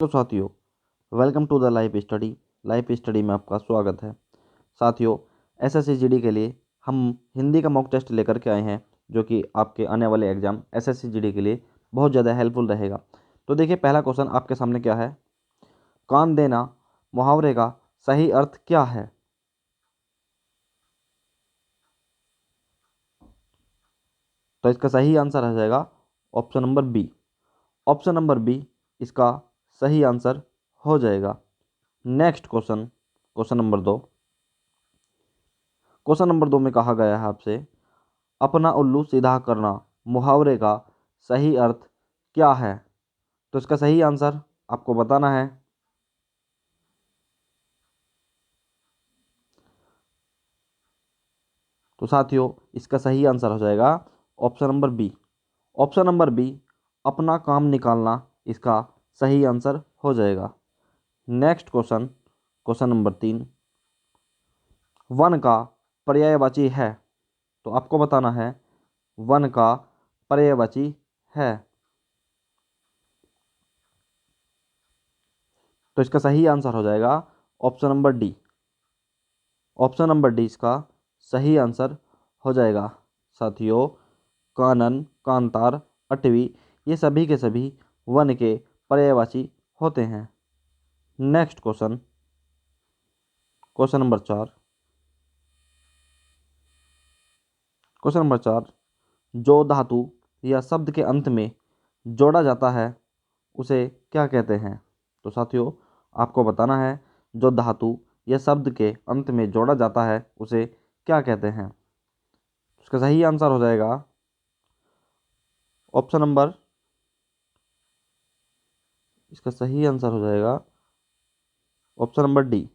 तो साथियों, welcome to the life study. Life study में आपका स्वागत है। साथियों, एसएससी जीडी के लिए हम हिंदी का मॉक टेस्ट लेकर के आए हैं, जो कि आपके आने वाले एग्जाम एसएससी जीडी के लिए बहुत ज़्यादा हेल्पफुल रहेगा। तो देखिए, पहला क्वेश्चन आपके सामने क्या है। कान देना मुहावरे का सही अर्थ क्या है? तो इसका सही आंसर आ जाएगा option number B. Option number B इसका सही आंसर हो जाएगा। Next question, question number 2। Question number 2 में कहा गया है आपसे, अपना उल्लू सीधा करना मुहावरे का सही अर्थ क्या है? तो इसका सही आंसर आपको बताना है। तो साथियों, इसका सही आंसर हो जाएगा option number B. Option number B, अपना काम निकालना इसका सही आंसर हो जाएगा। Next question, question number 3। वन का पर्यायवाची है, तो आपको बताना है वन का पर्यायवाची है। तो इसका सही आंसर हो जाएगा option number D. Option number D इसका सही आंसर हो जाएगा। साथियों, कानन, कांतार, अटवी, ये सभी के सभी वन के पर्यायवाची होते हैं। Next question, question number 4। Question number 4, जो धातु या शब्द के अंत में जोड़ा जाता है उसे क्या कहते हैं? तो साथियों, आपको बताना है जो धातु या शब्द के अंत में जोड़ा जाता है उसे क्या कहते हैं। उसका सही आंसर हो जाएगा ऑप्शन नंबर, इसका सही आंसर हो जाएगा option number D.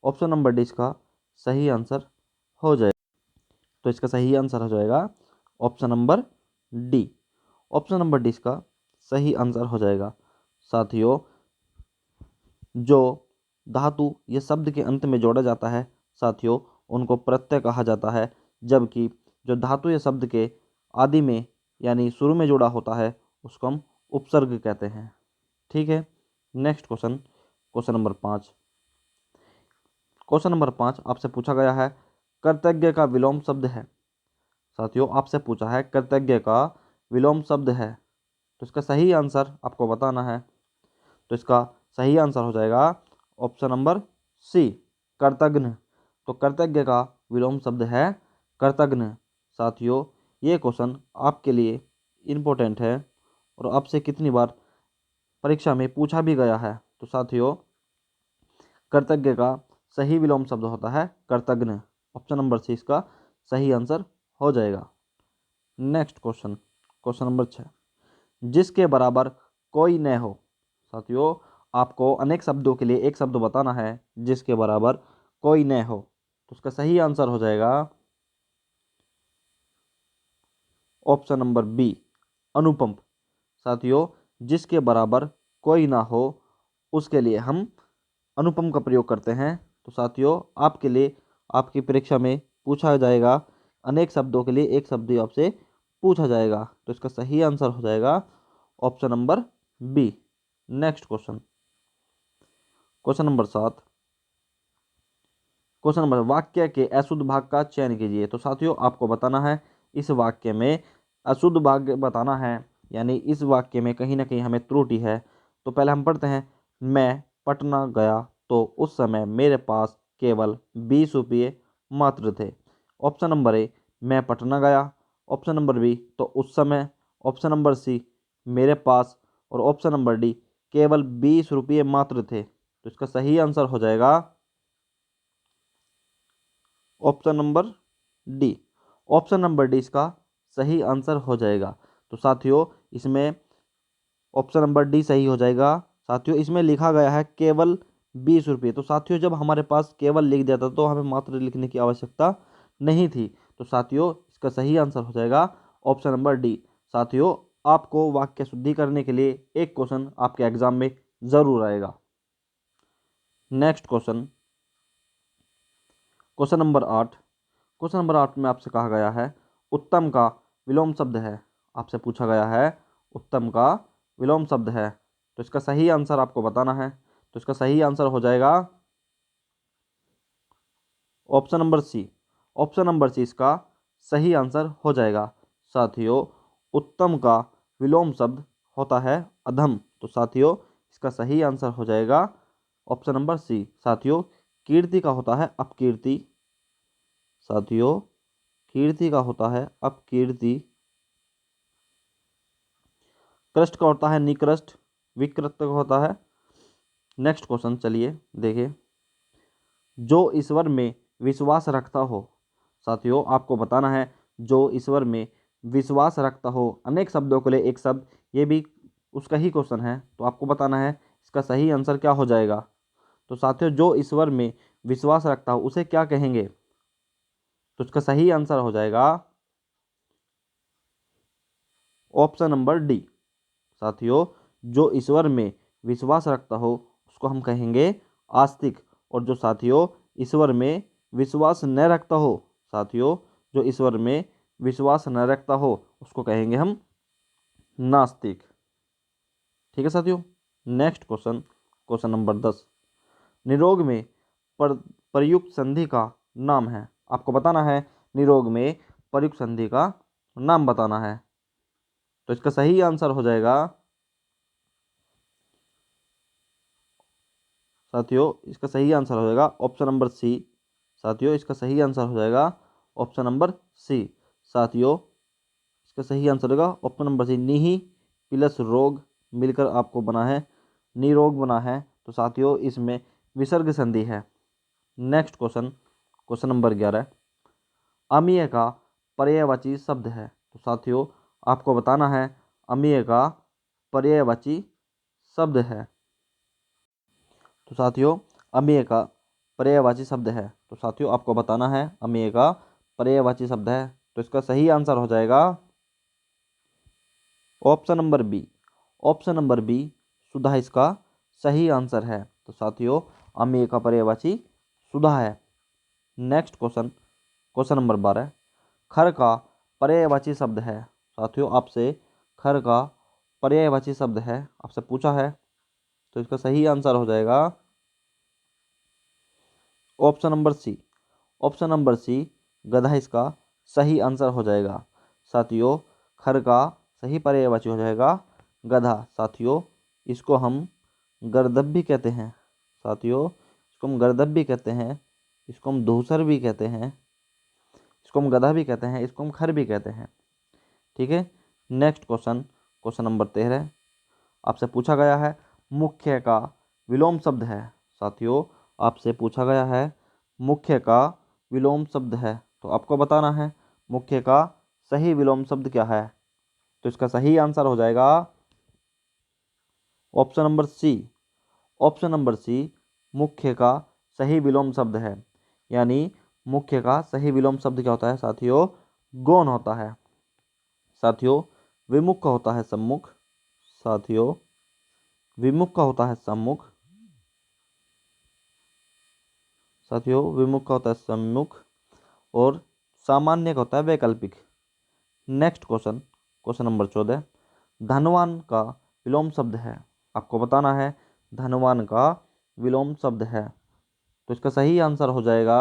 Option number D इसका सही आंसर हो जाएगा। तो इसका सही आंसर हो जाएगा option number D. Option number D इसका सही आंसर हो जाएगा। साथियों, जो धातु या शब्द के अंत में जोड़ा जाता है साथियों, उनको प्रत्यय कहा जाता है। जबकि जो धातु या शब्द के आदि में यानी शुरू में जोड़ा होता है उसको हम उपसर्ग कहते हैं। ठीक है। Next question, question number 5। Question number 5 आपसे पूछा गया है, कृतज्ञ का विलोम शब्द है। साथियों, आपसे पूछा है कृतज्ञ का विलोम शब्द है, तो इसका सही आंसर आपको बताना है। तो इसका सही आंसर हो जाएगा ऑप्शन नंबर सी, कृतघ्न। तो कृतज्ञ का विलोम शब्द है कृतघ्न। साथियों, ये क्वेश्चन आपके लिए इम्पोर्टेंट है और आपसे कितनी बार परीक्षा में पूछा भी गया है। तो साथियों, कृतज्ञ का सही विलोम शब्द होता है कृतघ्न। ऑप्शन नंबर सी इसका सही आंसर हो जाएगा। Next question, question number 6। जिसके बराबर कोई न हो। साथियों, आपको अनेक शब्दों के लिए एक शब्द बताना है जिसके बराबर कोई न हो। तो उसका सही आंसर हो जाएगा ऑप्शन नंबर बी, अनुपम। साथियों, जिसके बराबर कोई ना हो उसके लिए हम अनुपम का प्रयोग करते हैं। तो साथियों, आपके लिए आपकी परीक्षा में पूछा जाएगा अनेक शब्दों के लिए एक शब्द ही आपसे पूछा जाएगा। तो इसका सही आंसर हो जाएगा option number B. Next question, question number 7। Question number, वाक्य के अशुद्ध भाग का चयन कीजिए। तो साथियों, आपको बताना है इस वाक्य में अशुद्ध भाग बताना है, यानी इस वाक्य में कहीं ना कहीं हमें त्रुटि है। तो पहले हम पढ़ते हैं, मैं पटना गया तो उस समय मेरे पास केवल 20 रुपये मात्र थे। ऑप्शन नंबर ए, मैं पटना गया। ऑप्शन नंबर बी, तो उस समय। ऑप्शन नंबर सी, मेरे पास। और ऑप्शन नंबर डी, केवल 20 रुपये मात्र थे। तो इसका सही आंसर हो जाएगा option number D. Option number D इसका सही आंसर हो जाएगा। तो साथियों, इसमें ऑप्शन नंबर डी सही हो जाएगा। साथियों, इसमें लिखा गया है केवल 20 रुपये। तो साथियों, जब हमारे पास केवल लिख दिया था तो हमें मात्र लिखने की आवश्यकता नहीं थी। तो साथियों, इसका सही आंसर हो जाएगा ऑप्शन नंबर डी। साथियों, आपको वाक्य शुद्धि करने के लिए एक क्वेश्चन आपके एग्जाम में जरूर आएगा। Next question, question number 8। Question number 8 में आपसे कहा गया है, उत्तम का विलोम शब्द है। आपसे पूछा गया है उत्तम का विलोम शब्द है। तो इसका सही आंसर आपको बताना है। तो इसका सही आंसर हो जाएगा option number C. Option number C इसका सही आंसर हो जाएगा। साथियों, उत्तम का विलोम शब्द होता है अधम। तो साथियों, इसका सही आंसर हो जाएगा ऑप्शन नंबर सी। साथियों, कीर्ति का होता है अपकीर्ति। साथियों, कीर्ति का होता है अपकीर्ति। कृष्ट का होता है निकृष्ट। विकृत का होता है। नेक्स्ट क्वेश्चन चलिए देखिए। जो ईश्वर में विश्वास रखता हो। साथियों, आपको बताना है जो ईश्वर में विश्वास रखता हो। अनेक शब्दों के लिए एक शब्द, ये भी उसका ही क्वेश्चन है। तो आपको बताना है इसका सही आंसर क्या हो जाएगा। तो साथियों, जो ईश्वर में विश्वास रखता हो उसे क्या कहेंगे। तो इसका सही आंसर हो जाएगा ऑप्शन नंबर डी। साथियों, जो ईश्वर में विश्वास रखता हो उसको हम कहेंगे आस्तिक। और जो साथियों ईश्वर में विश्वास न रखता हो, साथियों जो ईश्वर में विश्वास न रखता हो उसको कहेंगे हम नास्तिक। ठीक है साथियों। Next question, question number 10। निरोग में पर प्रयुक्त संधि का नाम है। आपको बताना है निरोग में प्रयुक्त संधि का नाम बताना है। तो इसका सही आंसर हो जाएगा साथियों, इसका सही आंसर हो जाएगा ऑप्शन नंबर सी। साथियों, इसका सही आंसर हो जाएगा ऑप्शन नंबर सी। साथियों, इसका सही आंसर होगा ऑप्शन नंबर सी। निहि प्लस रोग मिलकर आपको बना है निरोग बना है। तो साथियों, इसमें विसर्ग संधि है। Next question, question number 11। अमीय का पर्यायवाची शब्द है। तो साथियों, आपको बताना है अमीय का पर्यायवाची शब्द है। तो साथियों, अमेय का पर्यायवाची शब्द है। तो साथियों, आपको बताना है अमेय का पर्यायवाची शब्द है। तो इसका सही आंसर हो जाएगा option number B. Option number B Sudha इसका सही आंसर है। तो साथियों, अमेय का पर्यायवाची सुधा है। Next question, question number 12। खर का पर्यायवाची शब्द है। साथियों, आपसे खर का पर्यायवाची शब्द है आपसे पूछा है। तो इसका सही आंसर हो जाएगा option number C. Option number C गधा इसका सही आंसर हो जाएगा। साथियों, खर का सही पर्यायवाची हो जाएगा गधा। साथियों, इसको हम गर्दभ भी कहते हैं। साथियों, इसको हम गर्दभ भी कहते हैं। इसको हम धूसर भी कहते हैं। इसको हम गधा भी कहते हैं। इसको हम खर भी कहते हैं। ठीक है। नेक्स्ट क्वेश्चन, क्वेश्चन नंबर 13 आपसे पूछा गया है मुख्य का विलोम शब्द है। साथियों, आपसे पूछा गया है मुख्य का विलोम शब्द है। तो आपको बताना है मुख्य का सही विलोम शब्द क्या है। तो इसका सही आंसर हो जाएगा option number C. Option number C मुख्य का सही विलोम शब्द है। यानी मुख्य का सही विलोम शब्द क्या होता है साथियों, गौण होता है। साथियों, विमुख का होता है सम्मुख। साथियों, विमुख का होता है सम्मुख। साथियों, विमुख का होता है सम्मुख। और सामान्य का होता है वैकल्पिक। Next question, question number 14। धनवान का विलोम शब्द है। आपको बताना है धनवान का विलोम शब्द है। तो इसका सही आंसर हो जाएगा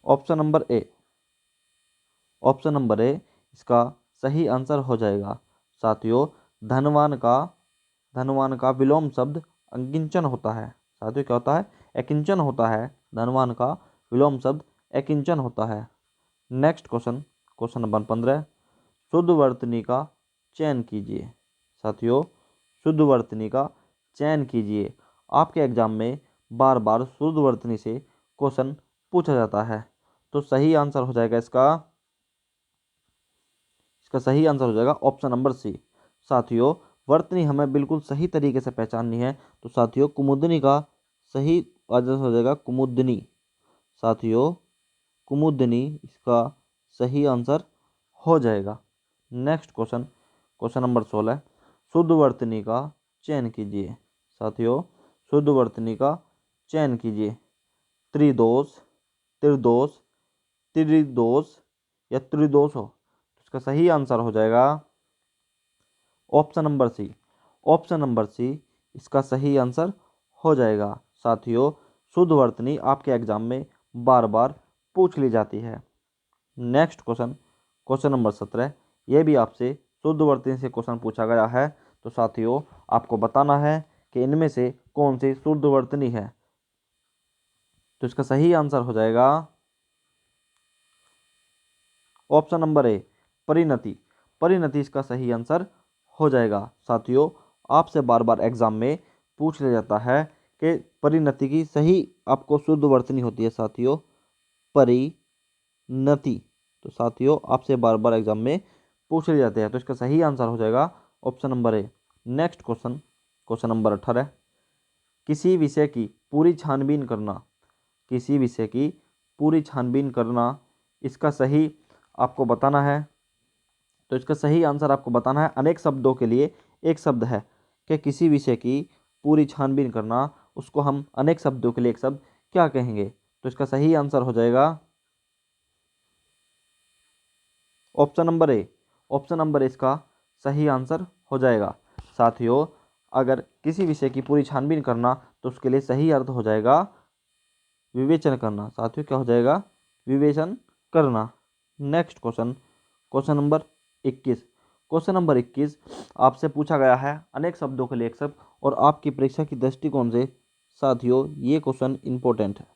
option number A. Option number A इसका सही आंसर हो जाएगा। साथियों, धनवान का धनवान का विलोम शब्द अकिंचन होता है। साथियों, क्या होता है, अकिंचन होता है। धनवान का विलोम शब्द अकिंचन होता है। Next question, question number 15। शुद्ध वर्तनी का चयन कीजिए। साथियों, शुद्ध वर्तनी का चयन कीजिए। आपके एग्जाम में बार बार शुद्ध वर्तनी से क्वेश्चन पूछा जाता है। तो सही आंसर हो जाएगा इसका इसका सही आंसर हो जाएगा ऑप्शन नंबर सी। साथियों, वर्तनी हमें बिल्कुल सही तरीके से पहचाननी है। तो साथियों, कुमुदनी का सही आंसर हो जाएगा कुमुदनी। साथियों, कुमुदनी इसका सही आंसर हो जाएगा। Next question, question number 16। शुद्ध वर्तनी का चयन कीजिए। साथियों, शुद्ध वर्तनी का चयन कीजिए। त्रिदोष, त्रिदोष, त्रिदोष या त्रिदोष हो। तो इसका सही आंसर हो जाएगा option number C. Option number C इसका सही आंसर हो जाएगा। साथियों, शुद्ध वर्तनी आपके एग्जाम में बार बार पूछ ली जाती है। नेक्स्ट क्वेश्चन, क्वेश्चन नंबर 17, ये भी आपसे शुद्ध वर्तनी से क्वेश्चन पूछा गया है। तो साथियों, आपको बताना है कि इनमें से कौन सी शुद्ध वर्तनी है। तो इसका सही आंसर हो जाएगा ऑप्शन नंबर ए, परिणति। परिणति इसका सही आंसर हो जाएगा। साथियों, आपसे बार बार एग्जाम में पूछ लिया जाता है कि परिणति की सही आपको शुद्ध वर्तनी होती है। साथियों, परिणति। तो साथियों, आपसे बार बार एग्जाम में पूछ लिए जाते हैं। तो इसका सही आंसर हो जाएगा option number A. Next question, question number 18, किसी विषय की पूरी छानबीन करना। किसी विषय की पूरी छानबीन करना, इसका सही आपको बताना है। तो इसका सही आंसर आपको बताना है। अनेक शब्दों के लिए एक शब्द है कि किसी विषय की पूरी छानबीन करना, उसको हम अनेक शब्दों के लिए एक शब्द क्या कहेंगे। तो इसका सही आंसर हो जाएगा option number A. Option number A इसका सही आंसर हो जाएगा। साथियों, अगर किसी विषय की पूरी छानबीन करना, तो उसके लिए सही अर्थ हो जाएगा विवेचन करना। साथियों, क्या हो जाएगा? विवेचन करना। Next question, question number 21। Question number 21 आपसे पूछा गया है अनेक शब्दों के लिए एक शब्द, और आपकी परीक्षा की दृष्टिकोण से साथियों ये क्वेश्चन इंपॉर्टेंट है।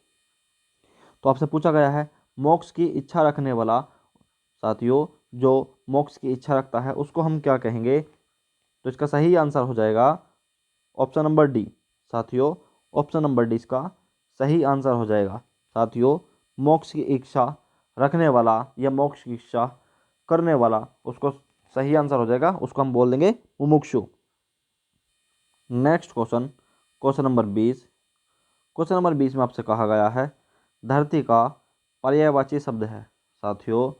तो आपसे पूछा गया है मोक्ष की इच्छा रखने वाला। साथियों, जो मोक्ष की इच्छा रखता है उसको हम क्या कहेंगे? तो इसका सही आंसर हो जाएगा ऑप्शन नंबर डी। साथियों, ऑप्शन नंबर डी इसका सही आंसर हो जाएगा। साथियों, मोक्ष की इच्छा रखने वाला या मोक्ष की इच्छा करने वाला, उसको सही आंसर हो जाएगा, उसको हम बोल देंगे मुमुक्षु। Next question, question number 20। Question number 20 में आपसे कहा गया है धरती का पर्यायवाची शब्द है। साथियों,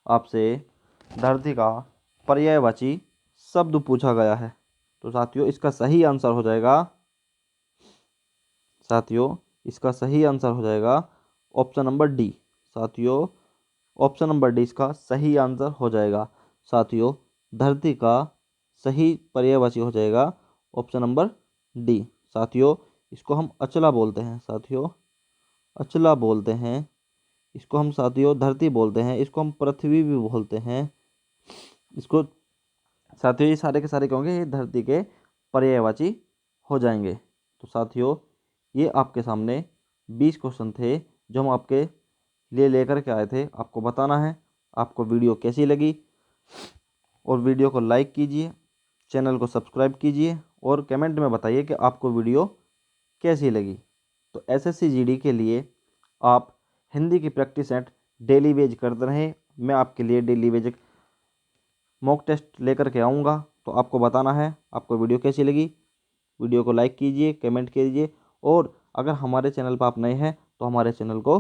आपसे धरती का पर्यायवाची शब्द पूछा गया है। तो साथियों, इसका सही आंसर हो जाएगा, साथियों इसका सही आंसर हो जाएगा ऑप्शन नंबर डी। साथियों, ऑप्शन नंबर डी इसका सही आंसर हो जाएगा। साथियों, धरती का सही पर्यायवाची हो जाएगा ऑप्शन नंबर डी। साथियों, इसको हम अचला बोलते हैं। साथियों, अचला बोलते हैं इसको हम। साथियों, धरती बोलते हैं इसको हम, पृथ्वी भी बोलते हैं इसको। साथियों, ये सारे के सारे क्या होंगे? ये धरती के पर्यायवाची हो जाएंगे। तो साथियों, ये आपके सामने 20 क्वेश्चन थे जो हम आपके लिए लेकर के आए थे। आपको बताना है आपको वीडियो कैसी लगी, और वीडियो को लाइक कीजिए, चैनल को सब्सक्राइब कीजिए, और कमेंट में बताइए कि आपको वीडियो कैसी लगी। तो एसएससी जीडी के लिए आप हिंदी की प्रैक्टिस सेट डेली बेज करते रहें। मैं आपके लिए डेली बेज एक मॉक टेस्ट लेकर के आऊँगा। तो आपको बताना है आपको वीडियो कैसी लगी। वीडियो को लाइक कीजिए, कमेंट कीजिए, और अगर हमारे चैनल पर आप नए हैं तो हमारे चैनल को